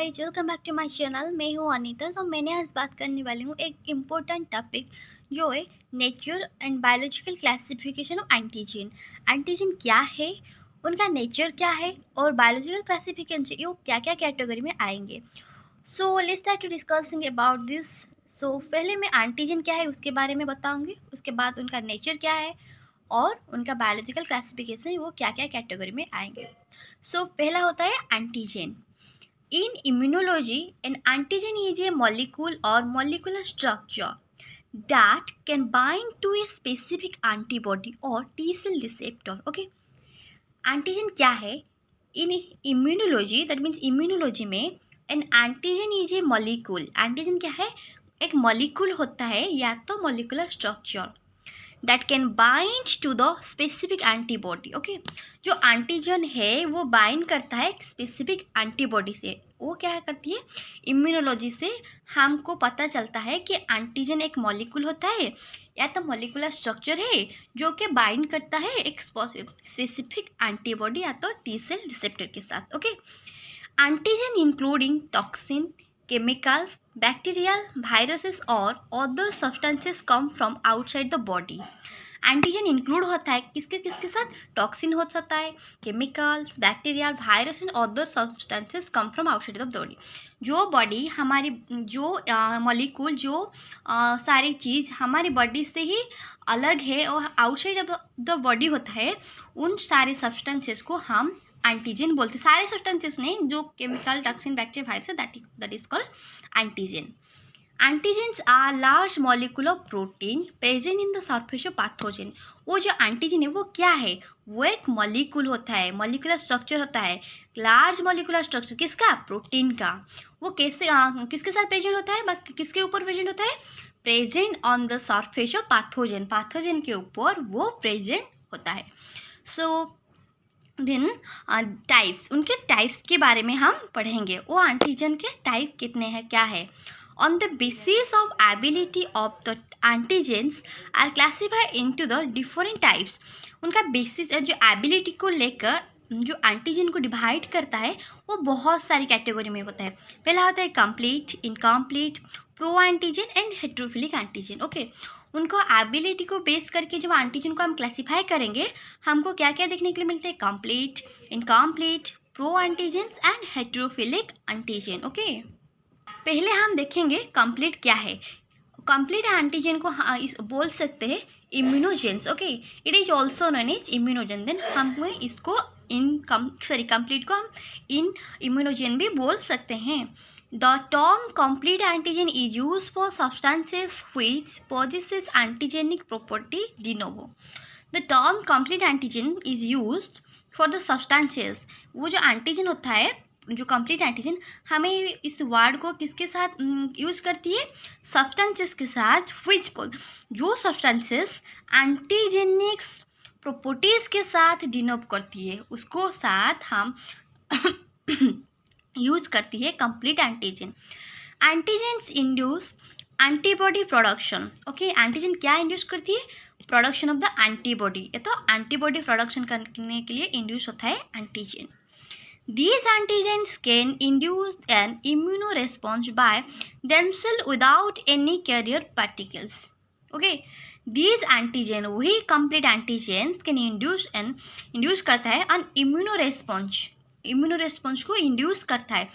Guys, welcome back to my channel. मैं हूँ अनीता। तो मैंने आज बात करने वाली हूँ एक इम्पोर्टेंट टॉपिक जो है nature and biological classification of antigen. Antigen क्या है, उनका नेचर क्या है और बायोलॉजिकल क्लासिफिकेशन से वो क्या क्या कैटेगरी में आएंगे। So let's start to discussing about this. So पहले मैं एंटीजन क्या है उसके बारे में बताऊंगी, उसके बाद उनका नेचर क्या है और उनका बायोलॉजिकल क्लासिफिकेशन वो क्या क्या कैटेगरी में आएंगे। सो पहला होता है antigen. In immunology, an antigen is a molecule or molecular structure that can bind to a specific antibody or T cell receptor. Okay, antigen क्या है? In immunology, that means immunology में an antigen is a molecule. Antigen क्या है? एक molecule होता है या तो molecular structure that can bind to the specific antibody. Okay, जो एंटीजन है वो बाइंड करता है एक स्पेसिफिक एंटीबॉडी से। वो क्या करती है, इम्यूनोलॉजी से हमको पता चलता है कि एंटीजन एक मॉलिक्यूल होता है या तो मॉलिकुलर स्ट्रक्चर है जो कि बाइंड करता है एक स्पेसिफिक एंटीबॉडी या तो टी सेल रिसेप्टर के साथ। Okay, antigen including toxin, chemicals, bacterial, viruses और other substances come from outside the body. Antigen include होता है किसके किसके साथ, टॉक्सिन हो सकता है, chemicals, bacteria, virus and other substances come from outside of the body. जो बॉडी हमारी जो मॉलिक्यूल जो सारी चीज़ हमारी बॉडी से ही अलग है और आउटसाइड ऑफ द बॉडी होता है, उन सारे सब्सटेंसेस को हम एंटीजन बोलते हैं। सारे सब्सटेंसेस नहीं, जो chemical, toxin, bacteria, virus, that is called antigen. Antigens are large molecule of protein present in the surface of pathogen. वो जो एंटीजन है वो क्या है, वो एक मॉलिक्यूल होता है, मॉलिक्यूलर स्ट्रक्चर होता है, लार्ज मॉलिक्यूलर स्ट्रक्चर किसका, प्रोटीन का। वो कैसे किसके साथ प्रेजेंट होता है, किसके ऊपर प्रेजेंट होता है, present on the surface of pathogen, pathogen के ऊपर वो प्रेजेंट होता है। सो देन टाइप्स, उनके टाइप्स के बारे में हम पढ़ेंगे। वो एंटीजन के टाइप कितने हैं, क्या है। On the basis of ability of the antigens are classified into the different types. उनका बेसिस जो एबिलिटी को लेकर जो एंटीजन को डिवाइड करता है वो बहुत सारी कैटेगरी में होता है। पहला होता है complete, incomplete, pro antigen and heterophilic antigen. Okay, उनको एबिलिटी को बेस करके जब एंटीजन को हम क्लासिफाई करेंगे हमको क्या क्या देखने के लिए मिलते हैं, complete, incomplete, pro antigen and heterophilic antigen. Okay, पहले हम देखेंगे कंप्लीट क्या है। कंप्लीट एंटीजन को बोल सकते हैं immunogens. Okay, it is also known as immunogen. Then हम इसको कंप्लीट को हम इन इम्यूनोजन भी बोल सकते हैं। The term complete antigen is used for substances which possesses antigenic property de novo. The term complete antigen is used for the substances. वो जो एंटीजन होता है, जो कंप्लीट एंटीजन, हमें इस वर्ड को किसके साथ यूज़ करती है, सब्सटेंसेस के साथ, which जो सब्सटेंसेस एंटीजेनिक प्रॉपर्टीज़ के साथ डिनोट करती है उसको साथ हम यूज़ करती है complete antigen. Antigens induce antibody production. Okay, antigen क्या इंड्यूस करती है, प्रोडक्शन ऑफ द एंटीबॉडी। ये तो एंटीबॉडी प्रोडक्शन करने के लिए इंड्यूस होता है antigen. These antigens can induce an immune response by themselves without any carrier particles. Okay, these antigen, वही complete antigens can induce करता है an immune response, immuno response को इंड्यूस करता है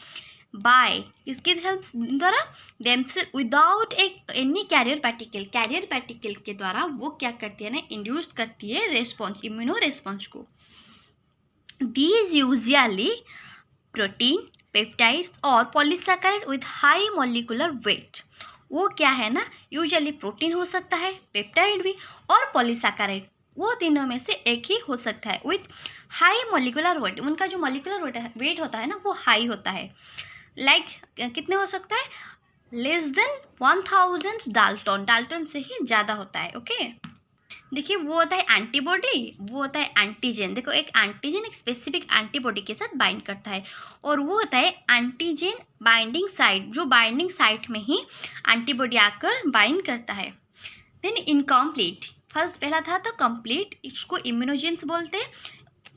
बाय इसके हेल्प द्वारा, themselves without any carrier particle, carrier particle के द्वारा वो क्या करती है ना, इंड्यूस करती है रेस्पॉन्स, इम्यूनो रेस्पॉन्स को। These usually प्रोटीन, पेप्टाइड्स और polysaccharide with high molecular weight. वो क्या है ना, यूजुअली प्रोटीन हो सकता है, पेप्टाइड भी और पॉलीसैकेराइड, वो तीनों में से एक ही हो सकता है विथ हाई मॉलिक्यूलर वेट। उनका जो मॉलिक्यूलर वेट होता है ना वो हाई होता है। लाइक कितने हो सकता है, लेस देन 1000 डाल्टन, डाल्टन से ही ज़्यादा होता है। ओके, देखिए वो होता है एंटीबॉडी, वो होता है एंटीजन। देखो, एक एंटीजन एक स्पेसिफिक एंटीबॉडी के साथ बाइंड करता है और वो होता है एंटीजन बाइंडिंग साइट, जो बाइंडिंग साइट में ही एंटीबॉडी आकर बाइंड करता है। देन इनकम्प्लीट, फर्स्ट पहला था तो कंप्लीट, इसको इम्यूनोजेंस बोलते हैं।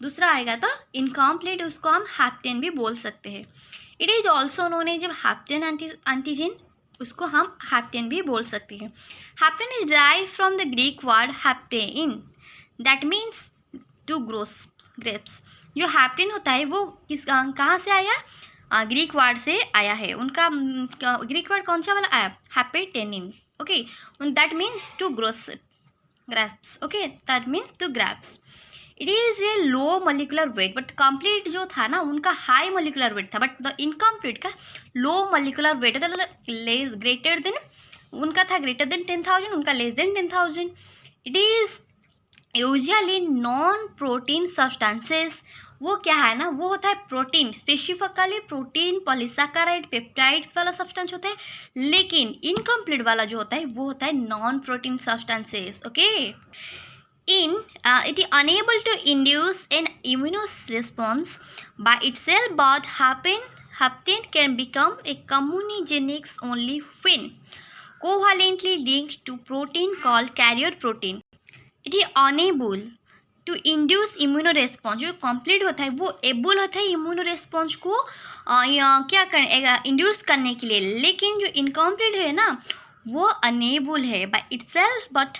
दूसरा आएगा तो इनकम्प्लीट, उसको हम हैप्टेन भी बोल सकते हैं। It is also known as hapten antigen, उसको हम हैप्टेन भी बोल सकते हैं। Hapten is derived from the Greek word haptein that means to grasp. जो हैप्टेन होता है वो कहाँ से आया? ग्रीक वर्ड से आया है। उनका ग्रीक वर्ड कौन सा वाला आया? Haptein. Okay, that means to grasp. Okay, that means to grasp. It is a low molecular weight, but complete जो था ना उनका हाई मोलिकुलर वेट था, बट द इनकम्प्लीट का लो मोलिकुलर वेट था, ग्रेटर देन, उनका था ग्रेटर देन 10,000, उनका less than 10,000। It is usually non protein substances. वो क्या है ना, वो होता है protein, specifically protein, polysaccharide, peptide वाला सब्सटेंस होता है, लेकिन इनकम्प्लीट वाला जो होता है वो होता है non protein substances. Okay, it is unable to induce an immune response by itself, but hapten can become a communogenic only when covalently linked to protein called carrier protein. It is unable to induce immune response, जो complete होता है वो able होता है immuno response को क्या induce करने के लिए, लेकिन जो इनकम्प्लीट है ना वो अनेबल है by itself, but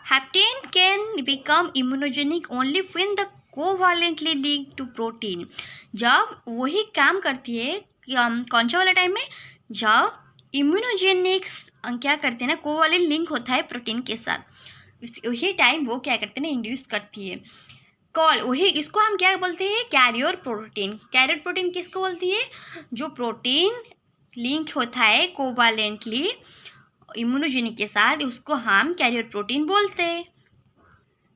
Hapten can become immunogenic only when the covalently linked to protein. जब वही काम करती है कौन सा वाला टाइम में, जब इम्यूनोजेनिक क्या करते हैं ना, कोवालेंट लिंक होता है प्रोटीन के साथ, वही टाइम वो क्या करते हैं ना, इंड्यूस करती है। वही इसको हम क्या बोलते हैं? Carrier protein. कैरियर प्रोटीन किसको बोलती है? जो प्रोटीन लिंक होता है कोवालेंटली इम्यूनोजेनिक के साथ, उसको हम कैरियर प्रोटीन बोलते हैं।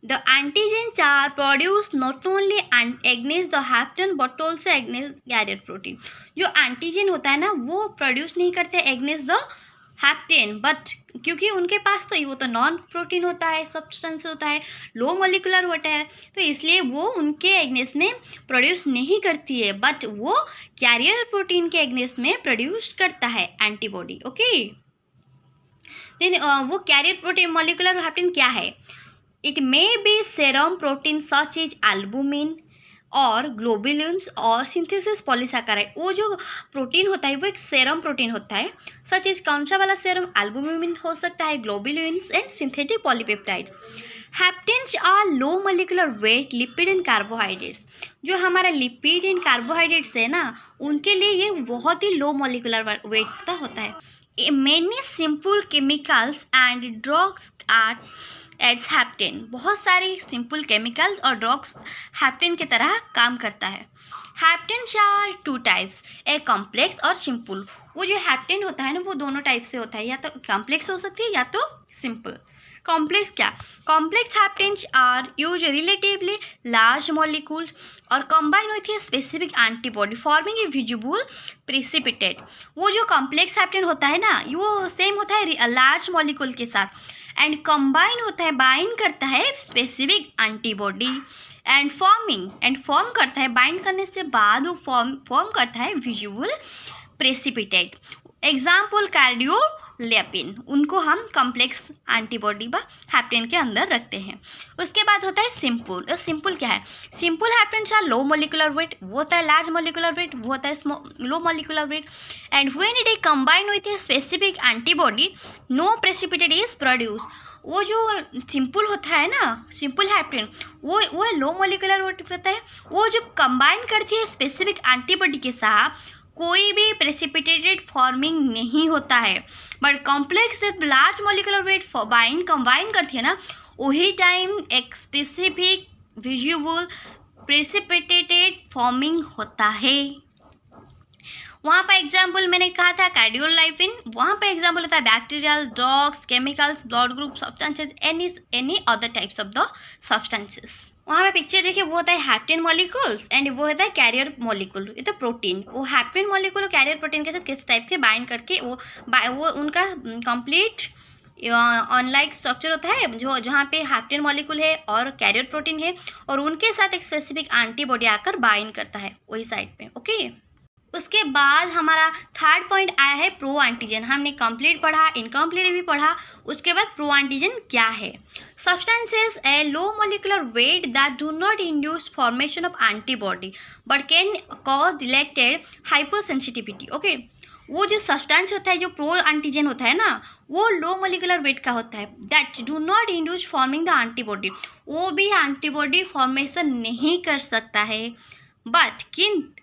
The antigens are produce not only against the hapten but also against carrier protein. जो एंटीजन होता है ना वो प्रोड्यूस नहीं करते एगेंस्ट द हैप्टेन, बट क्योंकि उनके पास तो वो तो नॉन प्रोटीन होता है, सब्सटेंस होता है, लो मोलिकुलर होता है, तो इसलिए वो उनके एगेंस्ट में प्रोड्यूस नहीं करती है, बट वो कैरियर प्रोटीन के एगेंस्ट में प्रोड्यूस करता है एंटीबॉडी। ओके, देन वो कैरियर प्रोटीन मॉलिकुलर हैप्टेन क्या है? It may be serum protein such as albumin और ग्लोबुलिन्स और सिंथेसिस पॉलीसैकेराइड। वो जो प्रोटीन होता है वो एक सेरम प्रोटीन होता है, सच एज कौन सा वाला सेरम? एल्बुमिन हो सकता है, globulins and synthetic polypeptides. Haptens are low molecular weight lipid and carbohydrates. जो हमारा लिपिड एंड कार्बोहाइड्रेट्स है ना उनके लिए ये बहुत ही लो मोलिकुलर वेट का होता है। Many simple chemicals and drugs are as hapten. बहुत सारे सिंपल केमिकल्स और ड्रग्स हैप्टेन की तरह काम करता है। Haptens are two types, a complex और सिंपल। वो जो हैप्टेन होता है ना वो दोनों टाइप से होता है, या तो कॉम्प्लेक्स हो सकती है या तो सिंपल। कॉम्प्लेक्स क्या? Complex haptens are use relatively large molecule और combine with a specific antibody forming a visible precipitate. वो जो कॉम्प्लेक्स हैप्टेन होता है ना वो सेम होता है लार्ज मॉलिक्यूल के साथ एंड कंबाइन होता है, बाइंड करता है स्पेसिफिक एंटीबॉडी एंड फॉर्म करता है, बाइंड करने से बाद वो फॉर्म करता है विजुअल प्रेसिपिटेट। एग्जाम्पल कार्डियोलेपिन, उनको हम कॉम्प्लेक्स एंटीबॉडी व हैप्टेन के अंदर रखते हैं। उसके बाद होता है सिंपल। सिंपल क्या है? Simple haptens are low molecular weight, वो होता है लार्ज मोलिकुलर वेट, वो होता है low molecular weight and when it is combined with a specific antibody no precipitate is produce. वो जो सिंपल होता है ना सिंपल हैप्टेन वो लो मोलिकुलर वेट होता है, वो जब कंबाइन करती है स्पेसिफिक एंटीबॉडी के साथ कोई भी प्रेसिपिटेटेड फॉर्मिंग नहीं होता है, बट कॉम्प्लेक्स जब लार्ज मोलिकुलर वेट कंबाइन करती है ना वही टाइम एक स्पेसिफिक विजुअल प्रेसिपिटेटेड फॉर्मिंग होता है। वहाँ पर एग्जाम्पल मैंने कहा था कार्डियोलाइपिन, वहाँ पर एग्जाम्पल होता है bacterial, drugs, chemicals, blood group substances, any other types of the substances. वहाँ पे पिक्चर देखिए वो होता है हैप्टेन मॉलिक्यूल्स एंड वो होता है कैरियर मॉलिक्यूल, ये तो प्रोटीन। वो हैप्टेन मॉलिक्यूल और कैरियर प्रोटीन के साथ किस टाइप के बाइंड करके वो उनका कंप्लीट अनलाइक स्ट्रक्चर होता है जो जहाँ पे हैप्टेन मॉलिक्यूल है और कैरियर प्रोटीन है और उनके साथ एक स्पेसिफिक एंटीबॉडी आकर बाइंड करता है वही साइड पे। ओके, उसके बाद हमारा थर्ड पॉइंट आया है प्रो एंटीजन। हमने कंप्लीट पढ़ा, इनकम्प्लीट भी पढ़ा। उसके बाद प्रो एंटीजन क्या है? Substances a low molecular weight that do not induce formation of antibody but can cause delayed hypersensitivity. Okay, वो जो सब्सटेंस होता है, जो प्रो एंटीजन होता है ना, वो लो मोलिकुलर वेट का होता है, that do not induce forming the antibody. वो भी एंटीबॉडी फॉर्मेशन नहीं कर सकता है, बट किंतु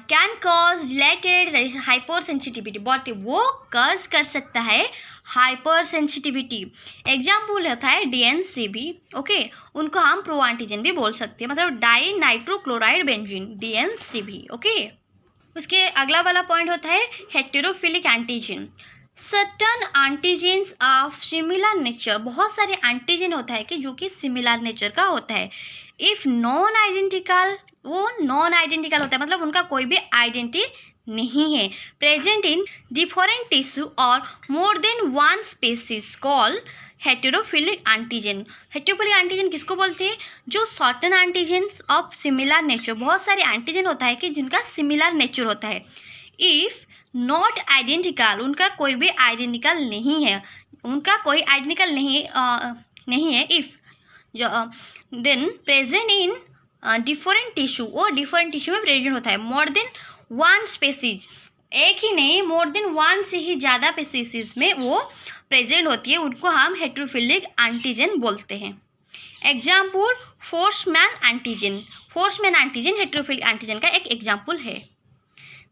can cause deleted hyper sensitivity, but वो कॉज कर सकता है हाइपर सेंसिटिविटी। एग्जाम्पल होता है DNCB। ओके, उनको हम प्रो एंटीजन भी बोल सकते हैं, मतलब di nitrochloride benzene, DNCB। Okay, उसके अगला वाला पॉइंट होता है heterophilic antigen. Certain antigens of similar nature, बहुत सारे एंटीजन होता है कि जो कि सिमिलर नेचर का होता है। इफ नॉन आइडेंटिकल, वो नॉन आइडेंटिकल होता है, मतलब उनका कोई भी आइडेंटिटी नहीं है, प्रेजेंट इन डिफरेंट टिश्यू और more than one species, call heterophilic antigen. Heterophilic antigen किसको बोलते हैं? जो certain antigens of similar nature, बहुत सारे एंटीजन होता है कि जिनका सिमिलर नेचर होता है। इफ नॉट आइडेंटिकल, उनका कोई भी आइडेंटिकल नहीं है, उनका कोई आइडेंटिकल नहीं है। If then present in different tissue, वो डिफरेंट टिश्यू में प्रेजेंट होता है। मोर देन वन स्पेसीज, एक ही नहीं, मोर देन वन से ही ज़्यादा स्पेसीज में वो प्रेजेंट होती है, उनको हम हेटेरोफिलिक एंटीजन बोलते हैं। Example Forssman antigen. Forssman antigen heterophilic antigen का एक एग्जाम्पल है।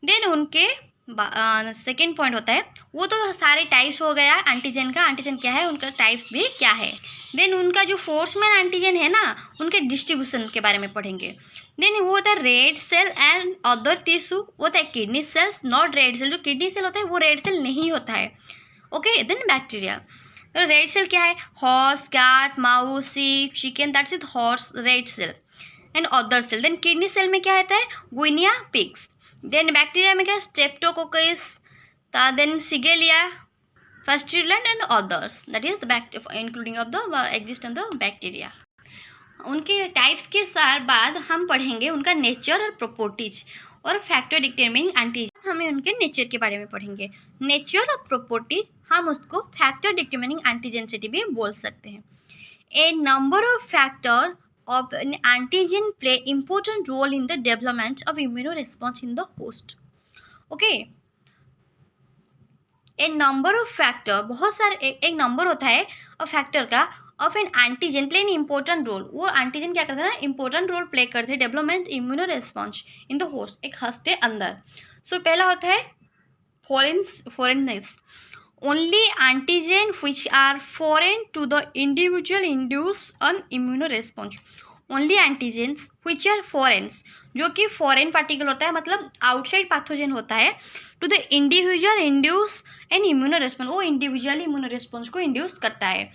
देन उनके सेकेंड पॉइंट होता है, वो तो सारे टाइप्स हो गया एंटीजन का, एंटीजन क्या है, उनका टाइप्स भी क्या है। देन उनका जो फोर्समैन एंटीजन है ना, उनके डिस्ट्रीब्यूशन के बारे में पढ़ेंगे। देन वो होता है red cell and other tissue, वो होता है kidney cells, not red cell. जो किडनी सेल होता है वो रेड सेल नहीं होता है। Okay, then bacteria. तो रेड सेल क्या है? Horse, cat, mouse, sheep, chicken, that's it horse red cell and other cell. Then kidney cell में क्या होता है? Guinea pigs. देन बैक्टीरिया में क्या है? स्ट्रेप्टोकोकस, देन सिगेलिया, फर्स्टुलेंट and others, that is the bacteria including of the existence of bacteria. उनके types के साथ बाद हम पढ़ेंगे उनका नेचर और प्रॉपर्टीज और फैक्टर डिटरमिनिंग एंटीजन। हमें उनके नेचर के बारे में पढ़ेंगे। नेचर और प्रॉपर्टीज हम उसको फैक्टर डिटरमिनिंग एंटीजेंसिटी भी बोल सकते हैं। A number of factor of an antigen play important role in the development of immunoresponse in the host. Okay, a number of factor, बहुत सारे एक नंबर होता है और फैक्टर का of an antigen play an important role. वो antigen क्या करता है ना, इंपॉर्टेंट रोल प्ले करते हैं development immuno response in the host, एक होस्ट के अंदर। सो पहला होता है foreignness, only antigen which are foreign to the individual induce an immunoresponse। Only antigens which are foreigns, जो कि फॉरेन पार्टिकल होता है, मतलब आउटसाइड पैथोजन होता है, to the individual induce an immuno response, वो इंडिविजुअली इम्यूनो रेस्पॉन्स को induce करता है।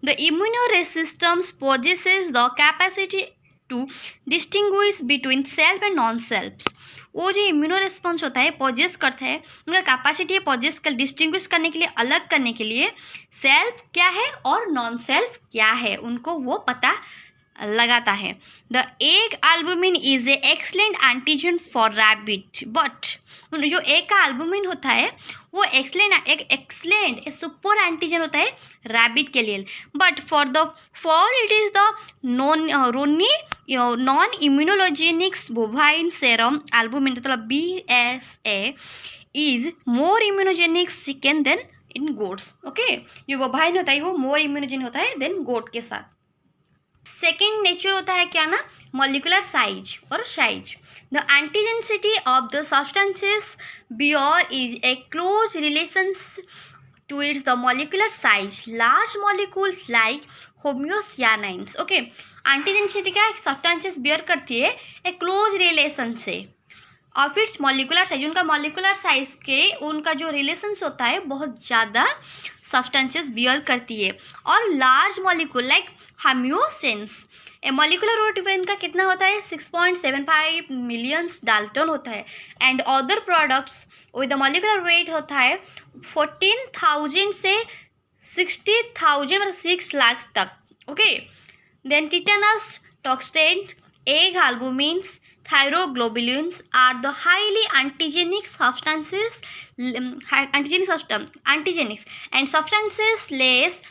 The immuno systems possesses the capacity to distinguish between self and non self. वो जो इम्यूनो रेस्पॉन्स होता है पोजेस करता है, उनका कैपेसिटी है पोजेस कर डिस्टिंग्विश करने के लिए, अलग करने के लिए सेल्फ क्या है और नॉन सेल्फ क्या है, उनको वो पता लगाता है। The egg albumin is a excellent antigen for rabbit, but जो एग का एल्बुमिन होता है वो एक्सलेंट सुपर एंटीजन होता है रैबिट के लिए, but for it is the non immunologenic bovine serum albumin, मतलब BSA is more immunogenic chicken than in goats. Okay, जो बोवाइन होता है वो मोर इम्यूनोजेनिक होता है देन गोट के साथ। सेकेंड नेचर होता है क्या ना, मॉलिकुलर साइज और size. The antigenicity of the substances bear is a close relations to its the molecular size, large molecules like homeocyanins। Okay, antigenicity क्या सब्सटेंसेस बियर करती है ए क्लोज रिलेशन से of its molecular size, उनका molecular size के उनका जो relations होता है बहुत ज़्यादा सब्सटेंसेस बियर करती है। और large molecule like haemocyanins, a molecular weight इनका कितना होता है 6.75 मिलियंस डाल्टन होता है, and other products with molecular weight होता है 14,000 से 60,000, मतलब 6 लाख तक। Okay, then tetanus, toxoid, egg albumins, thyroglobulins are the highly antigenic substances, antigenics and substances less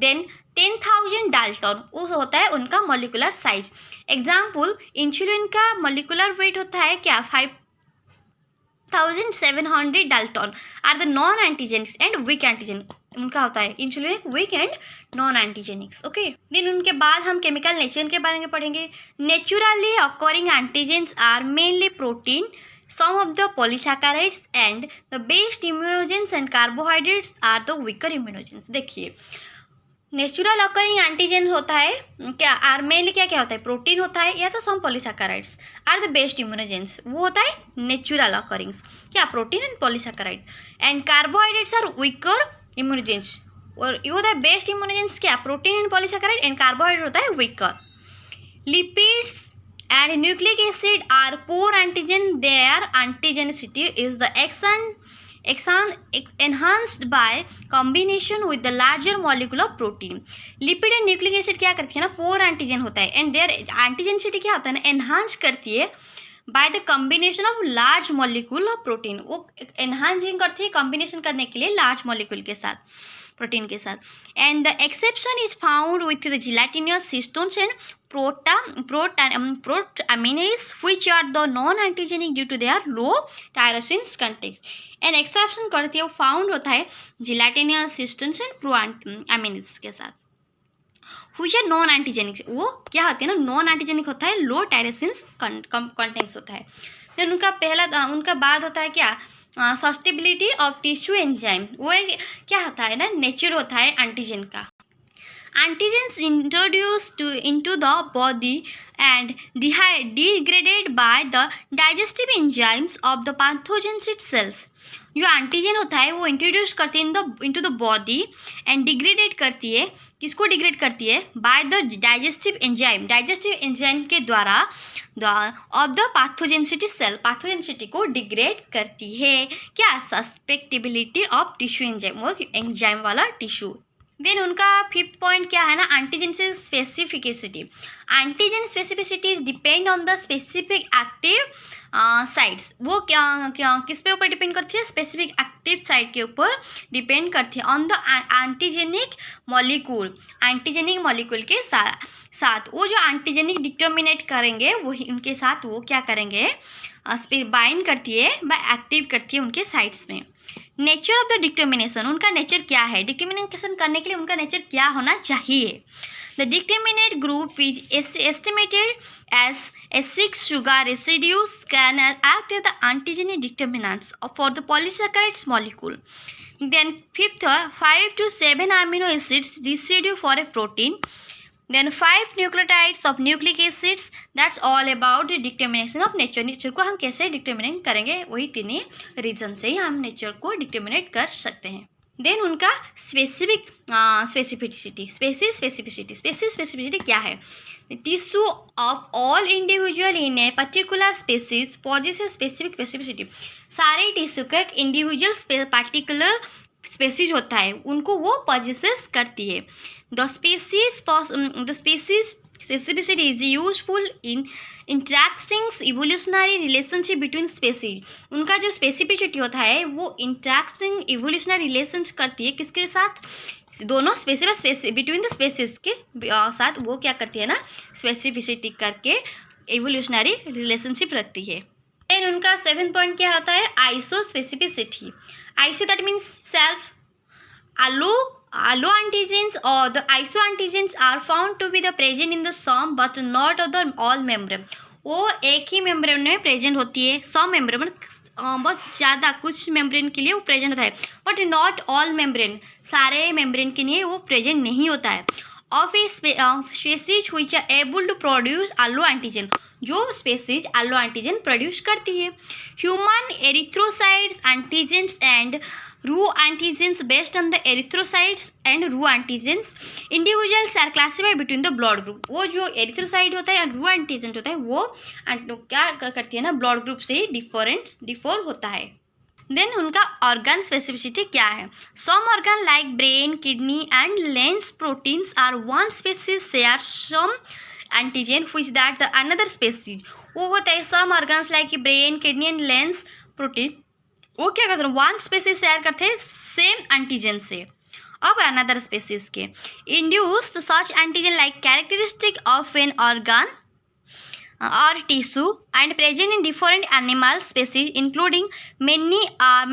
than 10,000 dalton वो होता है उनका मॉलिकुलर साइज. एग्जाम्पल, इंसुलिन का मॉलिकुलर वेट होता है क्या 5,700 dalton. Are the non antigenics and weak antigen उनका होता है insulinic, weak and non antigenics. Okay, then उनके बाद हम केमिकल नेचर के बारे में पढ़ेंगे. Naturally occurring antigens are mainly protein, some of the polysaccharides and the best immunogens and carbohydrates are the weaker immunogens. देखिए, नेचुरल अकरिंग एंटीजन होता है क्या, आर मेनली क्या क्या होता है, प्रोटीन होता है या तो some polysaccharides. Are the best immunogens वो होता है नेचुरल अकरिंग्स क्या, protein and polysaccharide. And carbohydrates are weaker immunogens, और ये होता है बेस्ट इम्यूनोजेंस क्या, protein and polysaccharide, and carbohydrate होता है weaker. Lipids and nucleic acid are poor antigen. Their antigenicity is the enhanced by combination with the larger molecule of protein. Lipid and nucleic acid क्या करती है ना, पोर antigen होता है, and there antigenicity क्या होता है ना, एनहांस करती है by the combination of large molecule of protein. वो एनहांसिंग करती है कॉम्बिनेशन करने के लिए लार्ज मॉलिक्यूल के साथ, प्रोटीन के साथ. And the exception is found with the gelatinous histones and protamines which are the non-antigenic due to their low tyrosine content. And exception करती है वो फाउंड होता है जिलेटिनस सिस्टोन्स एंड प्रोटामिनेज के साथ, which are नॉन एंटीजेनिक. वो क्या होती है ना, नॉन एंटीजेनिक होता है, लो टायरोसिन कंटेंट्स होता है. देन उनका बाद होता है क्या, सस्टेबिलिटी ऑफ टिश्यू एंजाइम. वो क्या होता है ना, नेचर होता है एंटीजन का. Antigens introduced into the body and degraded by the digestive enzymes of the pathogenetic cells. जो एंटीजन होता है वो इंट्रोड्यूस करती है into the body and degraded करती है, किसको डिग्रेड करती है, बाय द डाइजेस्टिव एंजाइम के द्वारा of the pathogenicity cell, pathogenicity को डिग्रेड करती है क्या, सस्पेक्टिबिलिटी ऑफ टिश्यू एंजाइम, वो एंजाइम वाला टिश्यू. देन उनका 5th पॉइंट क्या है ना, antigen specificity. Antigen specificity depend on the specific active sites. वो क्या किस पे ऊपर डिपेंड करती है, स्पेसिफिक एक्टिव साइट के ऊपर डिपेंड करती है, on the antigenic molecule, antigenic molecule के साथ वो जो एंटीजेनिक डिटर्मिनेट करेंगे वही उनके साथ वो क्या करेंगे, बाइंड करती है, एक्टिव करती है उनके साइट्स में. नेचर ऑफ द डिटर्मिनेशन, उनका नेचर क्या है, डिटर्मिनेशन करने के लिए उनका नेचर क्या होना चाहिए. The determinant group is estimated as a 6 sugar residues can act as the antigenic determinants for the polysaccharides molecule. Then 5 to 7 amino acids residue for a protein. Then 5 nucleotides of nucleic acids. That's all about the determination of nature. Nature को हम कैसे determinate करेंगे, वही 3 reason से ही हम nature को determinate कर सकते हैं. देन उनका स्पेसिफिसिटी क्या है, tissue of all individual in a particular species possesses specificity. सारे टिश्यू का एक इंडिविजुअल पार्टिकुलर स्पेसीज होता है, उनको वो पॉजेसेस करती है. The species specificity is useful in interacting evolutionary relationship between species. उनका जो स्पेसिफिसिटी होता है वो इंटरेक्टिंग इवोल्यूशनरी रिलेशंस करती है, किसके साथ, दोनों स्पेसिफिक बिटवीन द स्पेसीज के साथ वो क्या करती है ना, स्पेसिफिसिटी करके इवोल्यूशनरी रिलेशनशिप रखती है. देन उनका 7th पॉइंट क्या होता है, iso specificity. Iso that means self. Allo antigens or the isoantigens are found to be the present in the some but not of the all membrane. वो एक ही membrane में present होती है, सब मेम्ब्रेन बहुत ज़्यादा कुछ मेम्ब्रेन के लिए वो प्रेजेंट होता है, बट नॉट ऑल मेम्ब्रेन, सारे मेम्ब्रेन के लिए वो प्रेजेंट नहीं होता है. Of a species which are able to produce allo antigen, जो स्पेसीज allo antigen प्रोड्यूस करती है. Human erythrocytes antigens and Rho antigens based on the erythrocytes and Rho antigens. Individuals are classified between the blood group. वो जो erythrocyte होता है और Rho antigen होता है वो क्या करती है ना, ब्लड ग्रुप से डिफर होता है. देन उनका ऑर्गन स्पेसिफिसिटी क्या है. Some organ like brain, kidney and lens proteins are one species share some antigen which that the another species. वो होता है some organs like brain, kidney and lens, protein, वो क्या करते हैं वन स्पेसिस शेयर करते हैं सेम एंटीजन से अब अनदर स्पेसिस के induce the such antigen like characteristic of an organ or tissue and present in different animal species including many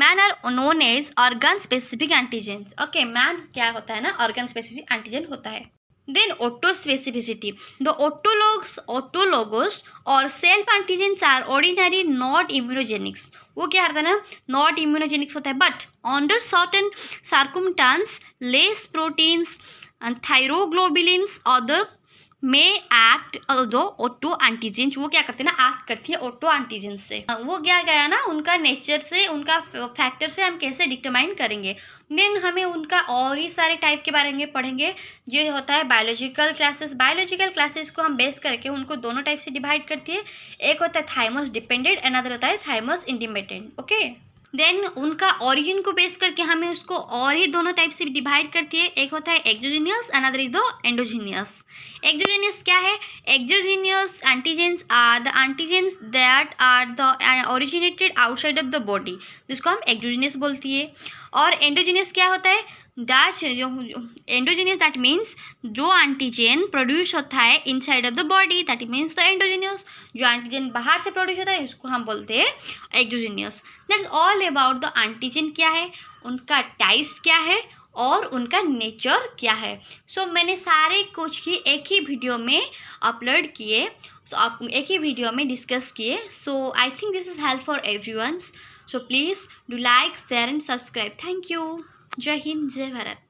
man are known as organ specific antigens. Okay, man क्या होता है ना organ specific antigen होता है. Then autospecificity. The autologous or self antigens are ordinary not immunogenic. वो क्या करता है ना नॉट इम्यूनोजेनिक्स होता है but under certain circumstances less proteins thyroglobulins other में एक्ट दो ऑटो एंटीजेंस वो क्या करते हैं ना एक्ट करती है ऑटो एंटीजेंस से. वो क्या गया ना उनका नेचर से उनका फैक्टर से हम कैसे डिटरमाइन करेंगे. देन हमें उनका और ही सारे टाइप के बारे में पढ़ेंगे जो होता है बायोलॉजिकल क्लासेस को हम बेस करके उनको दोनों टाइप से डिवाइड करती है. एक होता है थाइमस डिपेंडेंट, अनदर होता है थाइमस इंडिपेंडेंट. ओके, देन उनका ओरिजिन को बेस करके हमें उसको और ही दोनों टाइप से डिवाइड करती है. एक होता है exogenous, another is the endogenous. Exogenous क्या है? Exogenous antigens are the antigens that are the originated outside of the body, जिसको हम एक्सोजीनियस बोलती है. और एंडोजीनियस क्या होता है? एंडोजीनियस दैट मीन्स जो एंटीजन प्रोड्यूस होता है inside of the body that means the endogenous. जो एंटीजन बाहर से प्रोड्यूस होता है उसको हम बोलते हैं exogenous. That's all about the antigen क्या है, उनका टाइप्स क्या है और उनका नेचर क्या है. सो मैंने सारे कुछ की एक ही वीडियो में अपलोड किए. सो आप एक ही वीडियो में डिस्कस किए. So I think this is help for everyone. So please do like share and subscribe. Thank you. जय हिंद, जय भारत.